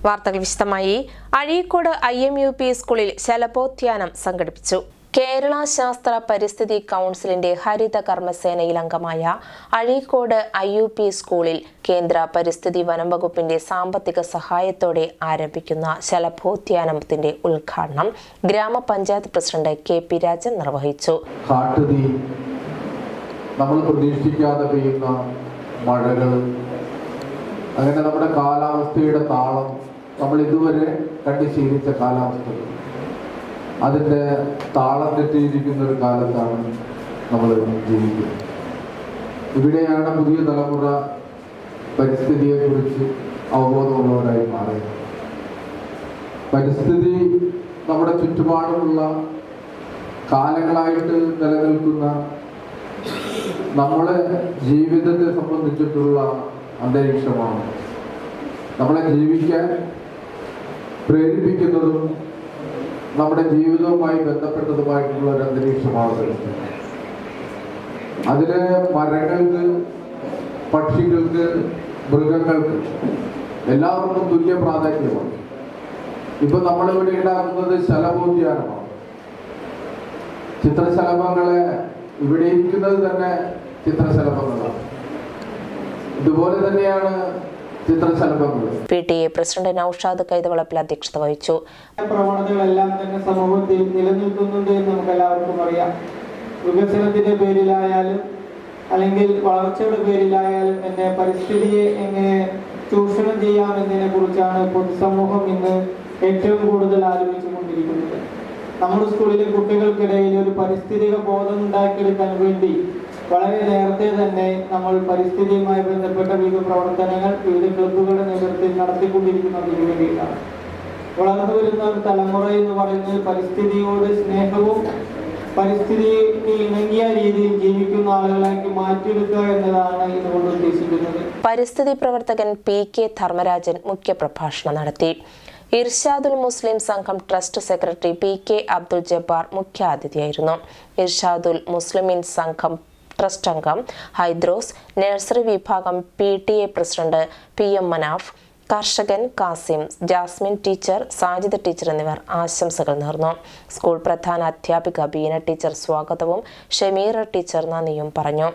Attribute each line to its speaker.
Speaker 1: വാർത്തകൾ വിശദമായി. അഴീക്കോട് IMUP സ്കൂളിൽ ശലഭോദ്യാനം സംഘടിപ്പിച്ചു. കേരള ശാസ്ത്ര പരിസ്ഥിതി കൗൺസിലിന്റെ ഹരിത കർമ്മസേനയിൽ അംഗമായ അഴീക്കോട് IUP സ്കൂളിൽ കേന്ദ്ര പരിസ്ഥിതി വനം വകുപ്പിന്റെ സാമ്പത്തിക സഹായത്തോടെ ആരംഭിക്കുന്ന ശലഭോദ്യാനത്തിന്റെ ഉദ്ഘാടനം ഗ്രാമപഞ്ചായത്ത് പ്രസിഡന്റ് KP രാജൻ നിർവഹിച്ചു.
Speaker 2: നമ്മൾ പ്രതീക്ഷിക്കാതെ പെയ്യുന്ന മഴകൾ, അങ്ങനെ നമ്മുടെ കാലാവസ്ഥയുടെ താളം, നമ്മൾ ഇതുവരെ കണ്ടു ശീലിച്ച കാലാവസ്ഥ, അതിൻ്റെ താളം തെറ്റിയിരിക്കുന്ന ഒരു കാലത്താണ് നമ്മൾ ജീവിക്കുന്നത്. ഇവിടെയാണ് പുതിയ തലമുറ പരിസ്ഥിതിയെക്കുറിച്ച് അവബോധമുള്ളവരായി മാറുന്നത്. പരിസ്ഥിതി നമ്മുടെ ചുറ്റുപാടുമുള്ള കാലങ്ങളായിട്ട് നിലനിൽക്കുന്ന നമ്മളെ ജീവിതത്തെ സംബന്ധിച്ചിട്ടുള്ള അന്തരീക്ഷമാണ്. നമ്മളെ ജീവിക്കാൻ പ്രേരിപ്പിക്കുന്നതും നമ്മുടെ ജീവിതവുമായി ബന്ധപ്പെട്ടതുമായിട്ടുള്ള ഒരു അന്തരീക്ഷമാണ്. അതിലെ മരങ്ങൾക്ക്, പക്ഷികൾക്ക്, മൃഗങ്ങൾക്ക് എല്ലാവർക്കും തുല്യ പ്രാധാന്യമാണ്. ഇപ്പൊ നമ്മളിവിടെ ഉണ്ടാക്കുന്നത് ശലഭോദ്യാനമാണ്. ചിത്രശലഭങ്ങളെ ഇവിടെ ഇരിക്കുന്നത് തന്നെ ചിത്രശലഭങ്ങളാണ്. ഇതുപോലെ തന്നെയാണ് ചിത്രശലഭങ്ങൾ.
Speaker 1: PTA പ്രസിഡന്റ് നൌഷാദ് കൈതവളപ്പിൽ അധ്യക്ഷത വഹിച്ചു.
Speaker 3: പ്രവണതകളെല്ലാം തന്നെ സമൂഹത്തിൽ നിലനിൽക്കുന്നുണ്ട് എന്ന് നമുക്ക് എല്ലാവർക്കും അറിയാം. വികസനത്തിന്റെ പേരിലായാലും അല്ലെങ്കിൽ വളർച്ചയുടെ പേരിലായാലും തന്നെ പരിസ്ഥിതിയെ എങ്ങനെ ചൂഷണം ചെയ്യാമെന്നതിനെ കുറിച്ചാണ് പൊതുസമൂഹം ഇന്ന് ഏറ്റവും കൂടുതൽ ആലോചിച്ചുകൊണ്ടിരിക്കുന്നത്. നമ്മുടെ സ്കൂളിലെ കുട്ടികൾക്കിടയിൽ ഒരു പരിസ്ഥിതിക ബോധം ഉണ്ടാക്കിയെടുക്കാൻ വേണ്ടി വളരെ നേരത്തെ തന്നെ നമ്മൾ പരിസ്ഥിതിയുമായി ബന്ധപ്പെട്ട വിവിധ പ്രവർത്തനങ്ങൾ വിവിധ ക്ലബ്ബുകളുടെ നേതൃത്വത്തിൽ നടത്തിക്കൊണ്ടിരിക്കുന്നതിന് വേണ്ടിയിട്ടാണ്. വളർന്നു വരുന്ന ഒരു തലമുറ എന്ന് പറയുന്നത് പരിസ്ഥിതിയോട് സ്നേഹവും പരിസ്ഥിതിക്ക് ഇണങ്ങിയ രീതിയിൽ ജീവിക്കുന്ന ആളുകളാക്കി മാറ്റിയെടുക്കുക എന്നതാണ് ഇതുകൊണ്ട് ഉദ്ദേശിക്കുന്നത്.
Speaker 1: പരിസ്ഥിതി പ്രവർത്തകൻ PK ധർമ്മരാജൻ മുഖ്യപ്രഭാഷണം നടത്തി. Irshadul Muslim Sangham trust secretary PK Abdul Jabbar മുഖ്യാതിഥിയായിരുന്നു. ഇർഷാദുൽ മുസ്ലിമീൻ സംഘം ട്രസ്റ്റ് അംഗം ഹൈദ്രോസ്, നഴ്സറി വിഭാഗം PTA പ്രസിഡന്റ് PM മനാഫ്, കർഷകൻ കാസിം, ജാസ്മിൻ ടീച്ചർ, സാജിദ ടീച്ചർ എന്നിവർ ആശംസകൾ നേർന്നു. സ്കൂൾ പ്രധാന അധ്യാപിക ബീന ടീച്ചർ സ്വാഗതവും ഷമീറ ടീച്ചർ നന്ദിയും പറഞ്ഞു.